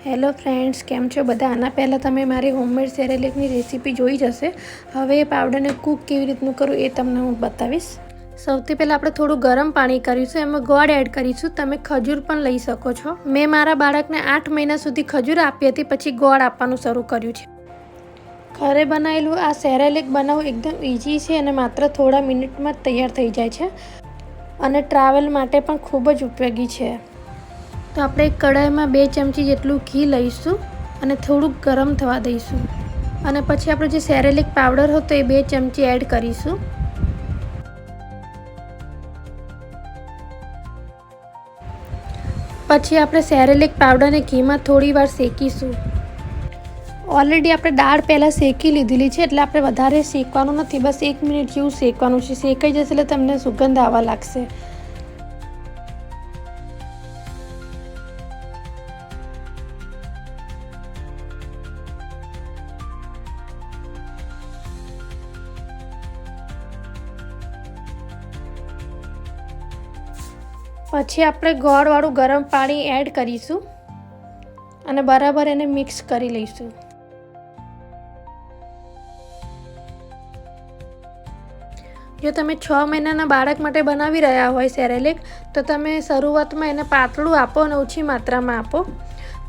Hello friends, કેમ છો બધા? આના પહેલાં તમે મારી હોમમેડ સેરેલેકની રેસીપી જોઈ જશે. હવે એ પાવડરને કૂક કેવી રીતનું કરું એ તમને હું બતાવીશ. સૌથી પહેલાં આપણે થોડું ગરમ પાણી કરીશું, એમાં ગોળ એડ કરીશું. તમે ખજૂર પણ લઈ શકો છો. મેં મારા બાળકને 8 મહિના સુધી ખજૂર આપી હતી, પછી ગોળ આપવાનું શરૂ કર્યું છે. ઘરે બનાવેલું આ સેરેલેક બનાવવું એકદમ ઇઝી છે અને માત્ર થોડા મિનિટમાં જ તૈયાર થઈ જાય છે અને ટ્રાવેલ માટે પણ ખૂબ જ ઉપયોગી છે. તો આપણે એક કઢાઈમાં 2 ચમચી જેટલું ઘી લઈશું અને થોડુંક ગરમ થવા દઈશું. અને પછી આપણો જે સેરેલેક પાવડર હતો એ 2 ચમચી એડ કરીશું. પછી આપણે સેરેલેક પાવડરને ઘીમાં થોડી વાર શેકીશું. ઓલરેડી આપણે દાળ પહેલાં શેકી લીધેલી છે, એટલે આપણે વધારે શેકવાનું નથી. બસ 1 મિનિટ જેવું શેકવાનું છે. શેકાઈ જશે એટલે તમને સુગંધ આવવા લાગશે. પછી આપણે ગોળવાળું ગરમ પાણી એડ કરીશું અને બરાબર એને મિક્સ કરી લઈશું. જો તમે 6 મહિનાના બાળક માટે બનાવી રહ્યા હોય સેરેલેક, તો તમે શરૂઆતમાં એને પાતળું આપો અને ઓછી માત્રામાં આપો.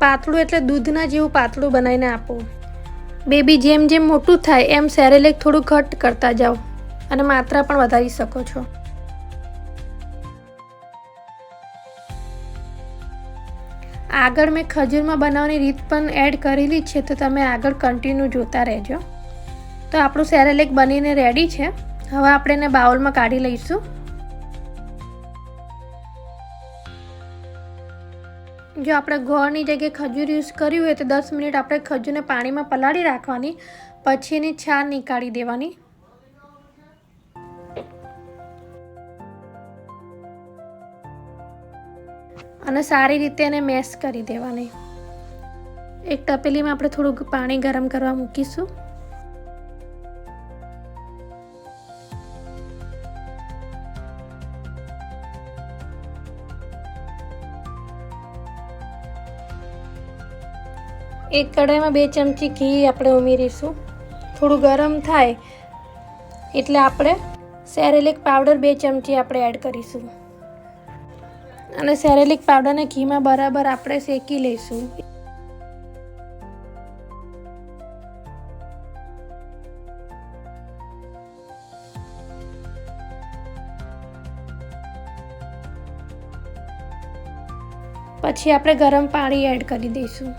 પાતળું એટલે દૂધના જેવું પાતળું બનાવીને આપો. બેબી જેમ જેમ મોટું થાય એમ સેરેલેક થોડું ઘટ કરતા જાઓ અને માત્રા પણ વધારી શકો છો. આગળ મેં ખજૂરમાં બનાવવાની રીત પણ એડ કરેલી છે, તો તમે આગળ કન્ટિન્યુ જોતા રહેજો. તો આપણું સેરેલેક બનીને રેડી છે. હવે આપણે એને બાઉલમાં કાઢી લઈશું. જો આપણે ગોળની જગ્યાએ ખજૂર યુઝ કર્યું હોય તો 10 મિનિટ આપણે ખજૂરને પાણીમાં પલાળી રાખવાની, પછી એની છાલ નીકાળી દેવાની. અને સારી રીતે એને મેશ કરી દેવાની. એક તપેલીમાં આપણે થોડું પાણી ગરમ કરવા મૂકીશું. એક કઢાઈમાં 2 ચમચી ઘી આપણે ઉમેરીશું. થોડું ગરમ થાય એટલે આપણે સેરેલેક પાવડર 2 ચમચી આપણે એડ કરીશું અને સેરેલેક પાવડરને ઘીમાં બરાબર આપણે શેકી લઈશું. પછી આપણે ગરમ પાણી એડ કરી દઈશું.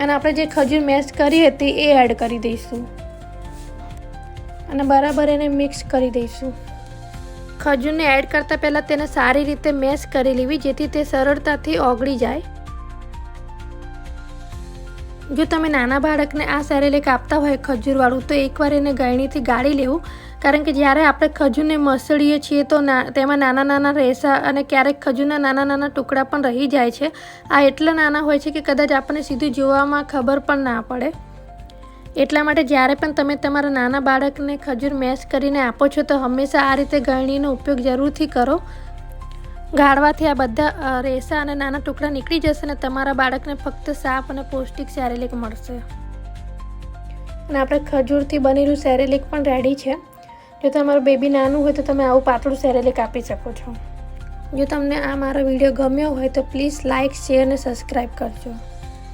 અને આપણે જે ખજૂર મેશ કરી હતી એ એડ કરી દઈશું અને બરાબર એને મિક્સ કરી દઈશું. ખજૂરને એડ કરતાં પહેલાં તેને સારી રીતે મેશ કરી લેવી, જેથી તે સરળતાથી ઓગળી જાય. જો તમે નાના બાળકને આ સેરેલેક આપતા હોય ખજૂરવાળું, તો એકવાર એને ગાળણીથી ગાળી લેવું, કારણ કે જ્યારે આપણે ખજૂરને મસળીએ છીએ તો તેમાં નાના નાના રેસા અને ક્યારેક ખજૂરના નાના નાના ટુકડા પણ રહી જાય છે. આ એટલા નાના હોય છે કે કદાચ આપણને સીધું જોવામાં ખબર પણ ના પડે. એટલા માટે જ્યારે પણ તમે તમારા નાના બાળકને ખજૂર મેશ કરીને આપો છો, તો હંમેશા આ રીતે ગાળણીનો ઉપયોગ જરૂરથી કરો. ગાળવાથી આ બધા રેસા અને નાના ટુકડા નીકળી જશે અને તમારા બાળકને ફક્ત સાફ અને પૌષ્ટિક સેરેલેક મળશે. અને આપણે ખજૂરથી બનેલું સેરેલેક પણ રેડી છે. જો તમારું બેબી નાનું હોય તો તમે આવું પાતળું સેરેલેક આપી શકો છો. જો તમને આ મારો વિડીયો ગમ્યો હોય તો પ્લીઝ લાઇક, શેર અને સબસ્ક્રાઈબ કરજો.